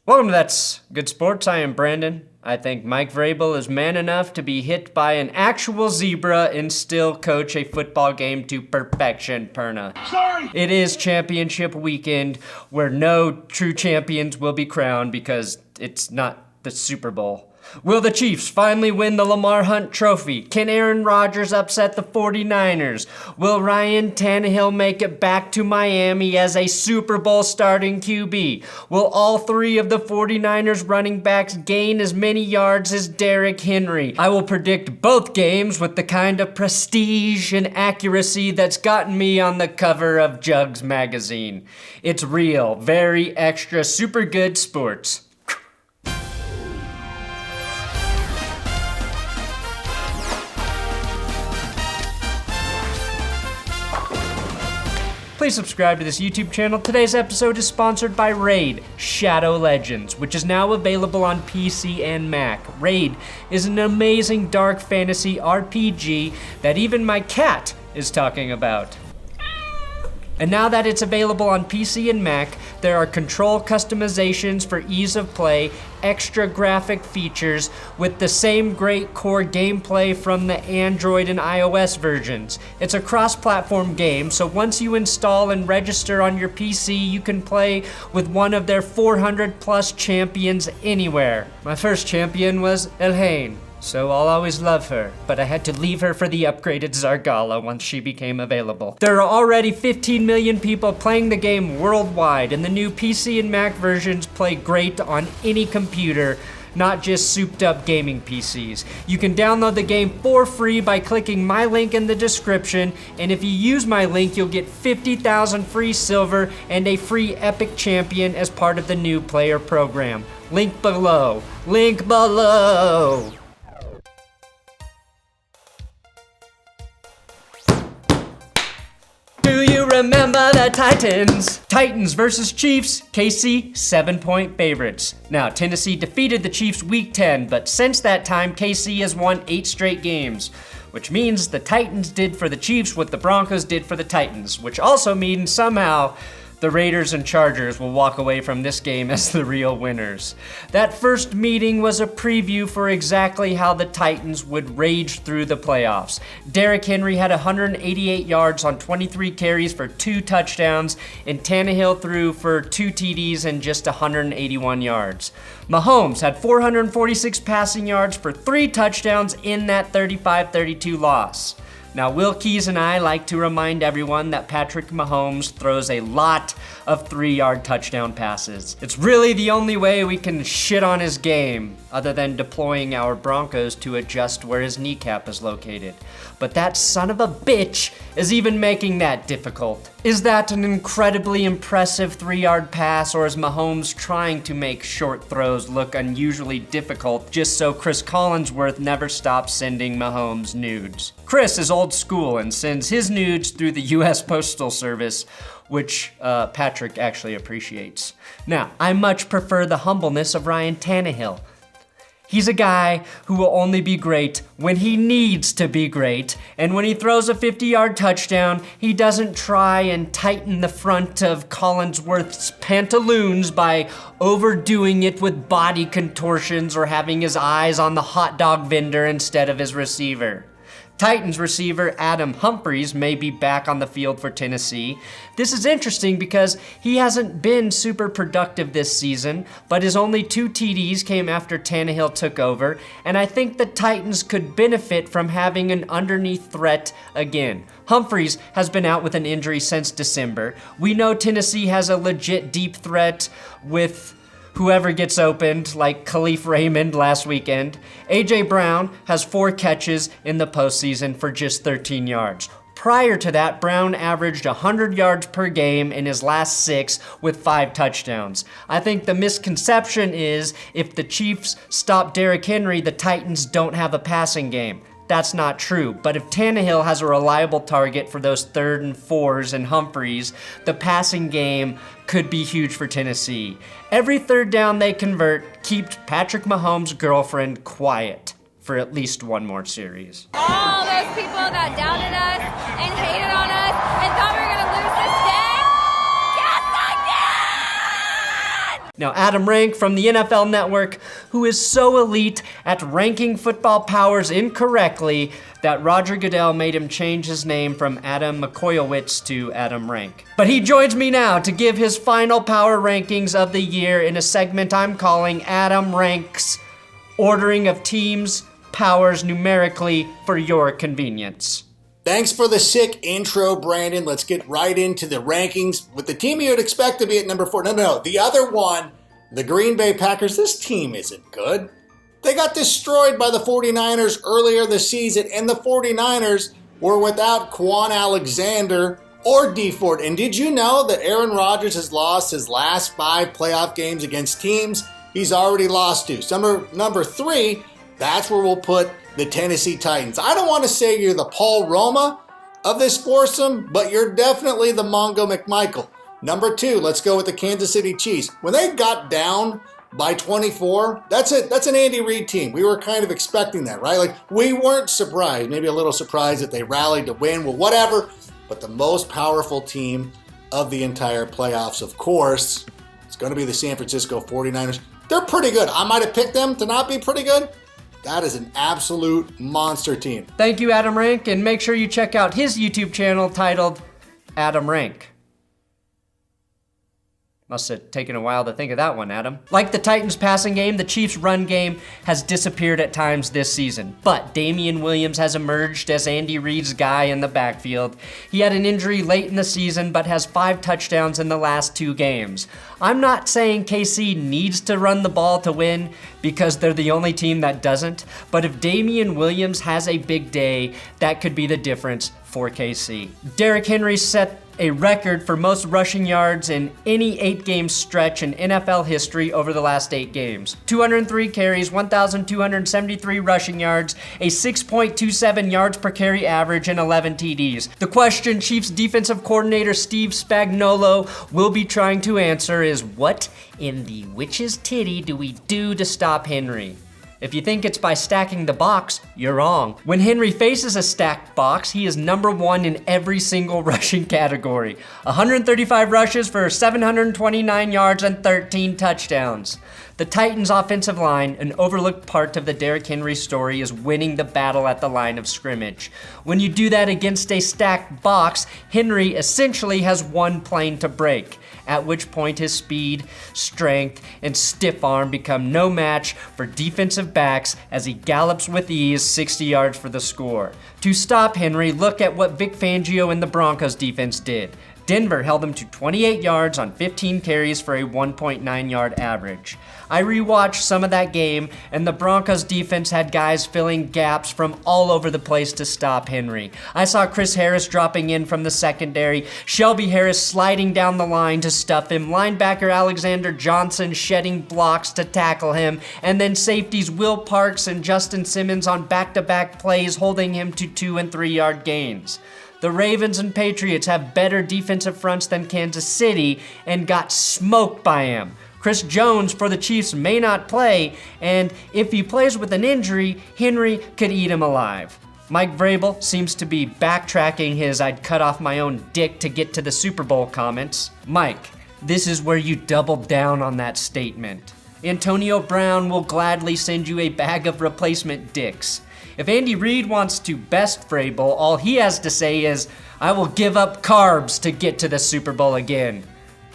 Welcome to That's Good Sports. I am Brandon. I think Mike Vrabel is man enough to be hit by an actual zebra and still coach a football game to perfection, Perna. Sorry! It is championship weekend where no true champions will be crowned because it's not the Super Bowl. Will the Chiefs finally win the Lamar Hunt Trophy? Can Aaron Rodgers upset the 49ers? Will Ryan Tannehill make it back to Miami as a Super Bowl starting QB? Will all three of the 49ers running backs gain as many yards as Derrick Henry? I will predict both games with the kind of prestige and accuracy that's gotten me on the cover of Jugs magazine. It's real, very extra, super good sports. Please subscribe to this YouTube channel. Today's episode is sponsored by Raid Shadow Legends, which is now available on PC and Mac. Raid is an amazing dark fantasy RPG that even my cat is talking about. And now that it's available on PC and Mac, there are control customizations for ease of play, extra graphic features with the same great core gameplay from the Android and iOS versions. It's a cross-platform game, so once you install and register on your PC, you can play with one of their 400 plus champions anywhere. My first champion was Elhain, so I'll always love her, but I had to leave her for the upgraded Zargala once she became available. There are already 15 million people playing the game worldwide, and the new PC and Mac versions play great on any computer, not just souped up gaming PCs. You can download the game for free by clicking my link in the description, and if you use my link, you'll get 50,000 free silver and a free epic champion as part of the new player program. Link below. Link below. Do you remember the Titans? Titans versus Chiefs, KC 7-point favorites. Now, Tennessee defeated the Chiefs week 10, but since that time, KC has won 8 straight games, which means the Titans did for the Chiefs what the Broncos did for the Titans, which also means somehow the Raiders and Chargers will walk away from this game as the real winners. That first meeting was a preview for exactly how the Titans would rage through the playoffs. Derrick Henry had 188 yards on 23 carries for 2 touchdowns, and Tannehill threw for 2 TDs and just 181 yards. Mahomes had 446 passing yards for 3 touchdowns in that 35-32 loss. Now, Will Keys and I like to remind everyone that Patrick Mahomes throws a lot of 3-yard touchdown passes. It's really the only way we can shit on his game, other than deploying our Broncos to adjust where his kneecap is located. But that son of a bitch is even making that difficult. Is that an incredibly impressive 3-yard pass, or is Mahomes trying to make short throws look unusually difficult just so Chris Collinsworth never stops sending Mahomes nudes? Chris is old school and sends his nudes through the US Postal Service, which Patrick actually appreciates. Now, I much prefer the humbleness of Ryan Tannehill. He's a guy who will only be great when he needs to be great, and when he throws a 50-yard touchdown, he doesn't try and tighten the front of Collinsworth's pantaloons by overdoing it with body contortions or having his eyes on the hot dog vendor instead of his receiver. Titans receiver Adam Humphries may be back on the field for Tennessee. This is interesting because he hasn't been super productive this season, but his only 2 TDs came after Tannehill took over, and I think the Titans could benefit from having an underneath threat again. Humphries has been out with an injury since December. We know Tennessee has a legit deep threat with whoever gets opened, like Khalif Raymond last weekend. A.J. Brown has 4 catches in the postseason for just 13 yards. Prior to that, Brown averaged 100 yards per game in his last 6 with 5 touchdowns. I think the misconception is if the Chiefs stop Derrick Henry, the Titans don't have a passing game. That's not true, but if Tannehill has a reliable target for those 3rd and 4s and Humphries, the passing game could be huge for Tennessee. Every 3rd down they convert keeps Patrick Mahomes' girlfriend quiet for at least one more series. All those people that doubted us and hated on us and thought we were going to lose this game, yes, I did! Now, Adam Rank from the NFL Network, who is so elite at ranking football powers incorrectly that Roger Goodell made him change his name from Adam McCoyowitz to Adam Rank. But he joins me now to give his final power rankings of the year in a segment I'm calling Adam Rank's Ordering of Teams' Powers Numerically for your convenience. Thanks for the sick intro, Brandon. Let's get right into the rankings with the team you'd expect to be at number 4. No, the other one, the Green Bay Packers. This team isn't good. They got destroyed by the 49ers earlier this season, and the 49ers were without Quan Alexander or Dee Ford. And did you know that Aaron Rodgers has lost his last 5 playoff games against teams he's already lost to? So number 3, that's where we'll put the Tennessee Titans. I don't want to say you're the Paul Roma of this foursome, but you're definitely the Mongo McMichael. Number 2, let's go with the Kansas City Chiefs. When they got down by 24, that's an Andy Reid team. We were kind of expecting that, right? Like, we weren't surprised, maybe a little surprised that they rallied to win, well, whatever. But the most powerful team of the entire playoffs, of course, it's going to be the San Francisco 49ers. They're pretty good. I might have picked them to not be pretty good. That is an absolute monster team. Thank you, Adam Rank, and make sure you check out his YouTube channel titled Adam Rank. Must have taken a while to think of that one, Adam. Like the Titans passing game, the Chiefs run game has disappeared at times this season. But Damien Williams has emerged as Andy Reid's guy in the backfield. He had an injury late in the season, but has 5 touchdowns in the last 2 games. I'm not saying KC needs to run the ball to win, because they're the only team that doesn't. But if Damien Williams has a big day, that could be the difference for KC. Derrick Henry set a record for most rushing yards in any 8-game stretch in NFL history over the last 8 games. 203 carries, 1,273 rushing yards, a 6.27 yards per carry average, and 11 TDs. The question Chiefs defensive coordinator Steve Spagnuolo will be trying to answer is, what in the witch's titty do we do to stop Henry? If you think it's by stacking the box, you're wrong. When Henry faces a stacked box, he is number 1 in every single rushing category. 135 rushes for 729 yards and 13 touchdowns. The Titans' offensive line, an overlooked part of the Derrick Henry story, is winning the battle at the line of scrimmage. When you do that against a stacked box, Henry essentially has one plane to break, at which point his speed, strength, and stiff arm become no match for defensive backs as he gallops with ease 60 yards for the score. To stop Henry, look at what Vic Fangio and the Broncos defense did. Denver held him to 28 yards on 15 carries for a 1.9 yard average. I rewatched some of that game, and the Broncos defense had guys filling gaps from all over the place to stop Henry. I saw Chris Harris dropping in from the secondary, Shelby Harris sliding down the line to stuff him, linebacker Alexander Johnson shedding blocks to tackle him, and then safeties Will Parks and Justin Simmons on back-to-back plays holding him to 2 and 3 yard gains. The Ravens and Patriots have better defensive fronts than Kansas City and got smoked by him. Chris Jones for the Chiefs may not play, and if he plays with an injury, Henry could eat him alive. Mike Vrabel seems to be backtracking his "I'd cut off my own dick to get to the Super Bowl" comments. Mike, this is where you double down on that statement. Antonio Brown will gladly send you a bag of replacement dicks. If Andy Reid wants to best Vrabel, all he has to say is, "I will give up carbs to get to the Super Bowl again."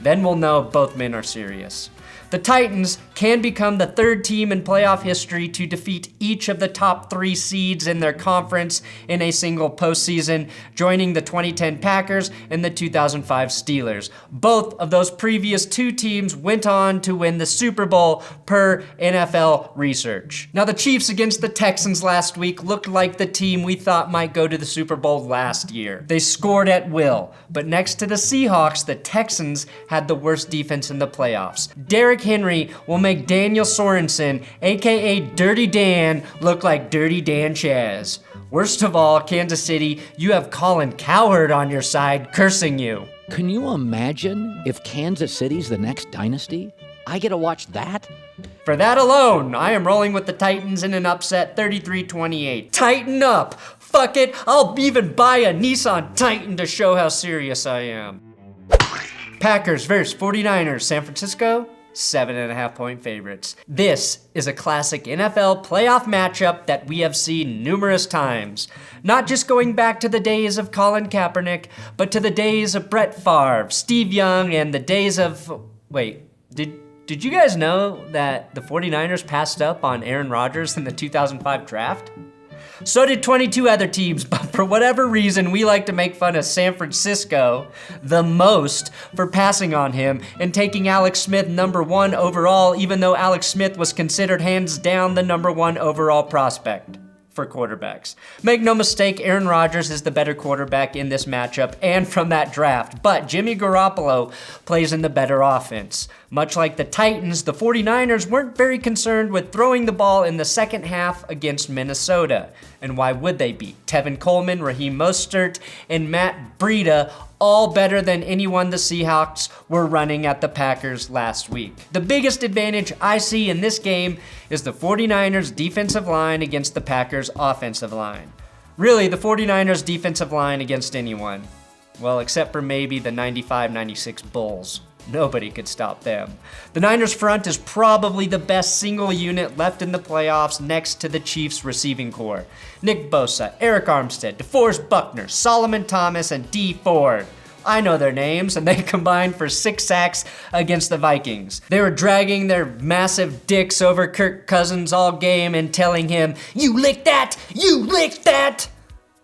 Then we'll know both men are serious. The Titans can become the 3rd team in playoff history to defeat each of the top 3 seeds in their conference in a single postseason, joining the 2010 Packers and the 2005 Steelers. Both of those previous 2 teams went on to win the Super Bowl per NFL research. Now, the Chiefs against the Texans last week looked like the team we thought might go to the Super Bowl last year. They scored at will, but next to the Seahawks, the Texans had the worst defense in the playoffs. Derrick Henry will make Daniel Sorensen, aka Dirty Dan, look like Dirty Dan Chaz. Worst of all, Kansas City, you have Colin Cowherd on your side cursing you. Can you imagine if Kansas City's the next dynasty? I get to watch that? For that alone, I am rolling with the Titans in an upset 33-28. Tighten up! Fuck it, I'll even buy a Nissan Titan to show how serious I am. Packers vs. 49ers, San Francisco, 7.5 point favorites. This is a classic NFL playoff matchup that we have seen numerous times. Not just going back to the days of Colin Kaepernick, but to the days of Brett Favre, Steve Young, and the days of... Wait, did you guys know that the 49ers passed up on Aaron Rodgers in the 2005 draft? So did 22 other teams, but for whatever reason, we like to make fun of San Francisco the most for passing on him and taking Alex Smith #1 overall, even though Alex Smith was considered hands down the #1 overall prospect for quarterbacks. Make no mistake, Aaron Rodgers is the better quarterback in this matchup and from that draft, but Jimmy Garoppolo plays in the better offense. Much like the Titans, the 49ers weren't very concerned with throwing the ball in the second half against Minnesota. And why would they be? Tevin Coleman, Raheem Mostert, and Matt Breida, all better than anyone the Seahawks were running at the Packers last week. The biggest advantage I see in this game is the 49ers defensive line against the Packers offensive line. Really, the 49ers defensive line against anyone. Well, except for maybe the 95-96 Bulls. Nobody could stop them. The Niners front is probably the best single unit left in the playoffs next to the Chiefs receiving core. Nick Bosa, Eric Armstead, DeForest Buckner, Solomon Thomas, and Dee Ford. I know their names, and they combined for 6 sacks against the Vikings. They were dragging their massive dicks over Kirk Cousins all game and telling him, "You lick that! You lick that!"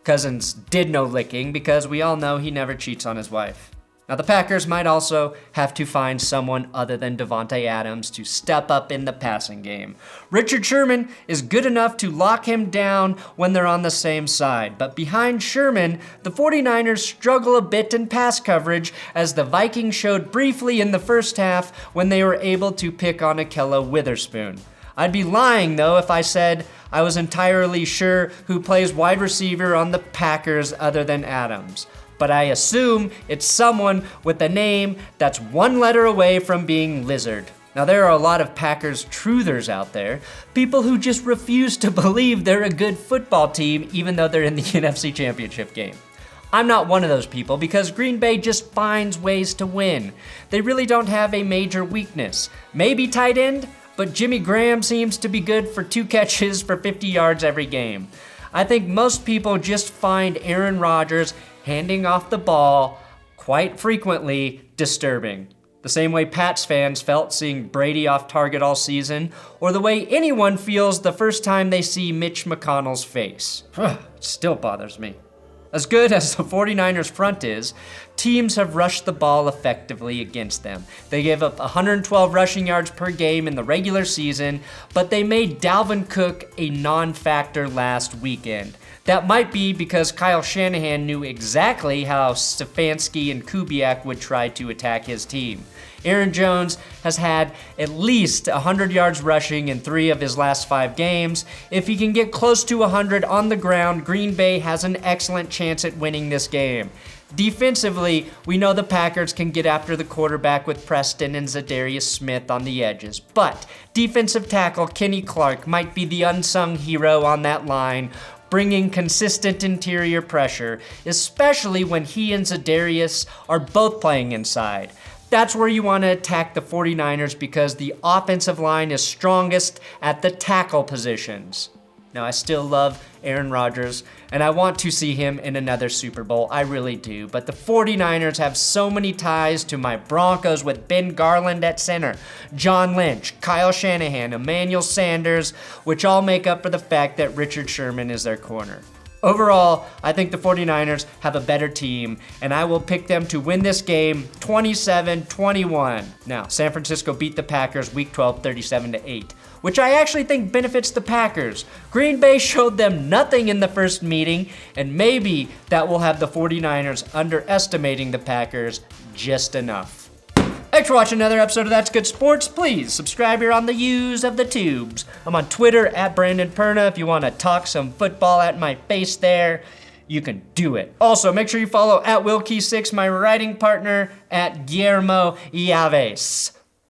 Cousins did no licking because we all know he never cheats on his wife. Now, the Packers might also have to find someone other than Davante Adams to step up in the passing game. Richard Sherman is good enough to lock him down when they're on the same side, but behind Sherman, the 49ers struggle a bit in pass coverage, as the Vikings showed briefly in the first half when they were able to pick on Ahkello Witherspoon. I'd be lying, though, if I said I was entirely sure who plays wide receiver on the Packers other than Adams. But I assume it's someone with a name that's 1 letter away from being Lizard. Now, there are a lot of Packers truthers out there, people who just refuse to believe they're a good football team even though they're in the NFC Championship game. I'm not one of those people because Green Bay just finds ways to win. They really don't have a major weakness. Maybe tight end, but Jimmy Graham seems to be good for 2 catches for 50 yards every game. I think most people just find Aaron Rodgers handing off the ball quite frequently disturbing. The same way Pats fans felt seeing Brady off target all season, or the way anyone feels the first time they see Mitch McConnell's face. It still bothers me. As good as the 49ers front is, teams have rushed the ball effectively against them. They gave up 112 rushing yards per game in the regular season, but they made Dalvin Cook a non-factor last weekend. That might be because Kyle Shanahan knew exactly how Stefanski and Kubiak would try to attack his team. Aaron Jones has had at least 100 yards rushing in 3 of his last 5 games. If he can get close to 100 on the ground, Green Bay has an excellent chance at winning this game. Defensively, we know the Packers can get after the quarterback with Preston and Zadarius Smith on the edges, but defensive tackle Kenny Clark might be the unsung hero on that line, bringing consistent interior pressure, especially when he and Zadarius are both playing inside. That's where you want to attack the 49ers because the offensive line is strongest at the tackle positions. Now, I still love Aaron Rodgers, and I want to see him in another Super Bowl. I really do. But the 49ers have so many ties to my Broncos with Ben Garland at center, John Lynch, Kyle Shanahan, Emmanuel Sanders, which all make up for the fact that Richard Sherman is their corner. Overall, I think the 49ers have a better team, and I will pick them to win this game 27-21. Now, San Francisco beat the Packers Week 12 37-8, which I actually think benefits the Packers. Green Bay showed them nothing in the first meeting, and maybe that will have the 49ers underestimating the Packers just enough. Thanks for watching another episode of That's Good Sports. Please subscribe here on the U's of the Tubes. I'm on Twitter at Brandon Perna. If you want to talk some football at my face there, you can do it. Also, make sure you follow at Will Key 6, my writing partner, at Guillermo Iaves.